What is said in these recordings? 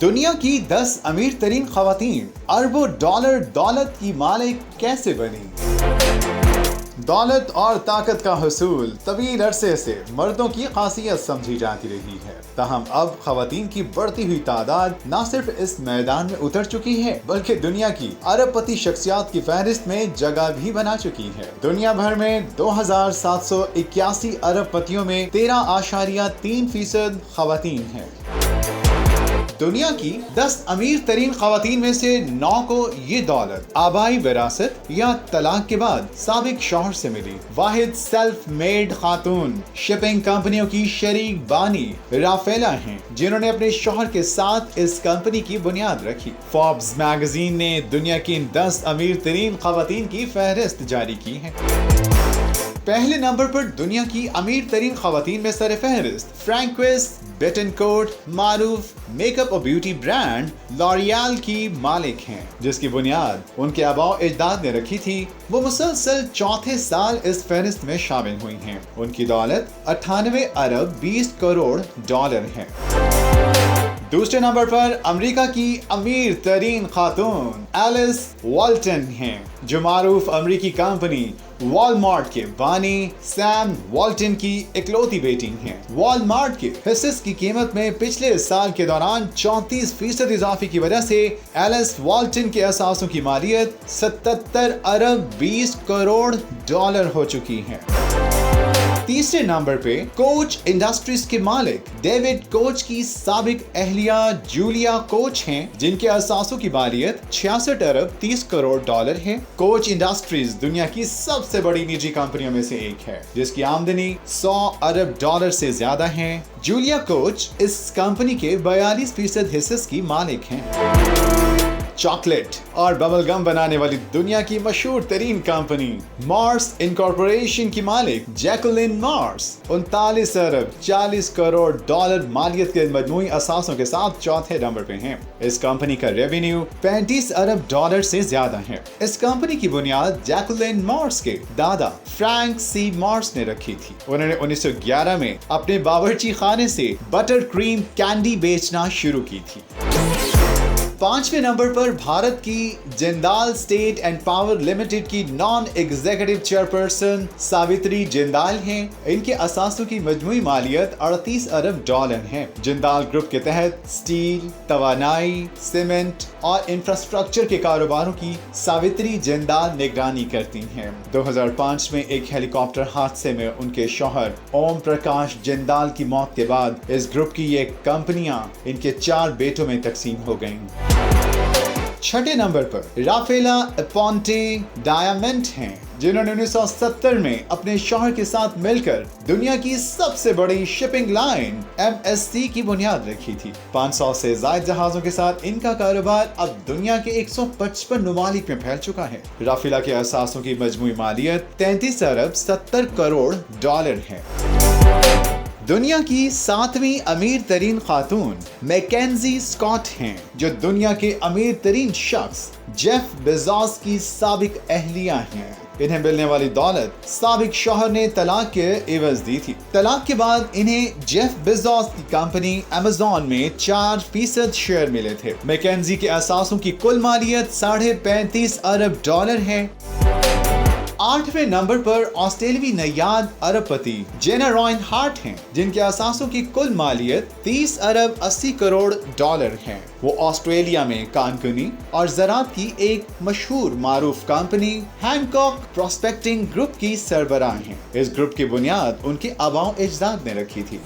दुनिया की 10 अमीर तरीन खवातीन अरबों डॉलर दौलत की मालिक कैसे बनी? दौलत और ताकत का हुसूल तवील अरसे से मर्दों की खासियत समझी जाती रही है, ताहम अब खवातीन की बढ़ती हुई तादाद न सिर्फ इस मैदान में उतर चुकी है बल्कि दुनिया की अरबपति शख्सियात की फहरिस्त में जगह भी बना चुकी है। दुनिया भर में 2781 अरबपतियों में 13.3% खवातीन हैं। दुनिया की 10 अमीर तरीन खवातीन में से 9 को ये दौलत आबाई विरासत या तलाक के बाद साबिक शौहर से मिली। वाहिद सेल्फ मेड खातून शिपिंग कंपनियों की शरीक बानी राफेला हैं, जिन्होंने अपने शौहर के साथ इस कंपनी की बुनियाद रखी। फोर्ब्स मैगजीन ने दुनिया की 10 अमीर तरीन खवातीन की फहरिस्त जारी की है। पहले नंबर पर दुनिया की अमीर तरीन खवातीन में सर फहरिस्त फ्रैंकोइस बेटनकोर्ट मारूफ मेकअप और ब्यूटी ब्रांड लॉरियल की मालिक हैं, जिसकी बुनियाद उनके आबाओ अजदाद ने रखी थी। वो मुसलसल चौथे साल इस फहरिस्त में शामिल हुई हैं। उनकी दौलत 98 अरब 20 करोड़ डॉलर है। दूसरे नंबर पर अमेरिका की अमीर तरीन खातून एलिस वॉल्टन हैं, जो मारूफ अमेरिकी कंपनी वॉलमार्ट के बानी सैम वॉल्टन की इकलौती बेटी हैं। वॉलमार्ट के हिस्से की कीमत में पिछले साल के दौरान 34% इजाफे की वजह से एलिस वॉल्टन के असासों की मालियत 77 अरब 20 करोड़ डॉलर हो चुकी है। तीसरे नंबर पे कोच इंडस्ट्रीज के मालिक डेविड कोच की साबिक अहलिया जूलिया कोच हैं, जिनके असासों की मालियत 66 अरब 30 करोड़ डॉलर है। कोच इंडस्ट्रीज दुनिया की सबसे बड़ी निजी कंपनियों में से एक है, जिसकी आमदनी 100 अरब डॉलर से ज्यादा है। जूलिया कोच इस कंपनी के 42% हिस्से की मालिक हैं। चॉकलेट और बबल गम बनाने वाली दुनिया की मशहूर तरीन कंपनी मार्स इनकॉर्पोरेशन की मालिक जैकुलिन मार्स 39 अरब 40 करोड़ डॉलर मालियत के मजमूई असासों के साथ चौथे नंबर पे हैं। इस कंपनी का रेवेन्यू 35 अरब डॉलर से ज्यादा है। इस कंपनी की बुनियाद जैकुलिन मार्स के दादा फ्रैंक सी मार्स ने रखी थी। उन्होंने 1911 में अपने बावर्ची खाने से बटर क्रीम कैंडी बेचना शुरू की थी। पांचवें नंबर पर भारत की Jindal state and power limited की non executive chairperson Savitri Jindal हैं। इनके असासों की मजमूई मालियत 38 अरब डॉलर है। जिंदाल ग्रुप के तहत स्टील, तवानाई, सीमेंट और इंफ्रास्ट्रक्चर के कारोबारों की सावित्री जिंदाल निगरानी करती हैं। 2005 में एक हेलीकॉप्टर हादसे में उनके शौहर ओम प्रकाश जिंदाल की मौत के बाद इस ग्रुप की ये कंपनियां इनके 4 बेटों में तकसीम हो गईं। छठे नंबर पर राफेला अपोंटे डायमंड हैं, जिन्होंने 1970 में अपने शौहर के साथ मिलकर दुनिया की सबसे बड़ी शिपिंग लाइन MSC की बुनियाद रखी थी। 500 से ज्यादा जहाजों के साथ इनका कारोबार अब दुनिया के 155 ममालिक में फैल चुका है। राफेला के असासों की मजमूई मालियत 33 अरब 70 करोड़ डॉलर है। दुनिया की 7वीं अमीर तरीन खातून मैकेंजी स्कॉट हैं, जो दुनिया के अमीर तरीन शख्स जेफ बेजोस की साबिक अहलिया हैं। इन्हें मिलने वाली दौलत साबिक शौहर ने तलाक के एवज दी थी। तलाक के बाद इन्हें जेफ बेजोस की कंपनी अमेज़न में 4% शेयर मिले थे। मैकेंजी के असासों की कुल मालियत 35.5 अरब डॉलर है। 8वें नंबर पर ऑस्ट्रेलियावी नयाद अरबपति जेना रॉइन हार्ट हैं, जिनके असासों की कुल मालियत 30 अरब 80 करोड़ डॉलर है। वो ऑस्ट्रेलिया में कानकुनी और ज़राअत की एक मशहूर मारूफ कंपनी हैनकॉक प्रोस्पेक्टिंग ग्रुप की सरबराह हैं। इस ग्रुप की बुनियाद उनके आबाओ अजदाद ने रखी थी।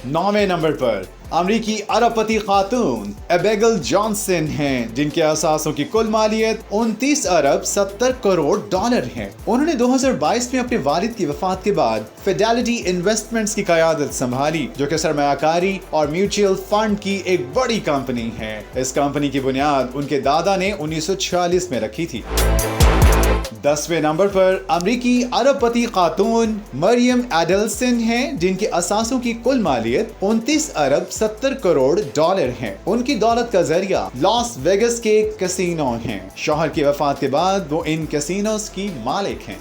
9वें नंबर पर अमरीकी अरबपति खातून एबेगल जॉनसन हैं, जिनके असासों की कुल मालियत 29 अरब 70 करोड़ डॉलर है। उन्होंने 2022 में अपने वालिद की वफात के बाद फिडेलिटी इन्वेस्टमेंट्स की क़यादत संभाली, जो कि सरमायाकारी और म्यूचुअल फंड की एक बड़ी कंपनी है। इस कंपनी की बुनियाद उनके दादा ने 1946 में रखी थी। 10वें नंबर पर अमरीकी अरबपति खातून मरियम एडल्सन हैं, जिनके असासों की कुल मालियत 29 अरब 70 करोड़ डॉलर है। उनकी दौलत का जरिया लॉस वेगस के कैसीनो हैं। शौहर की वफात के बाद वो इन कैसीनोस की मालिक हैं।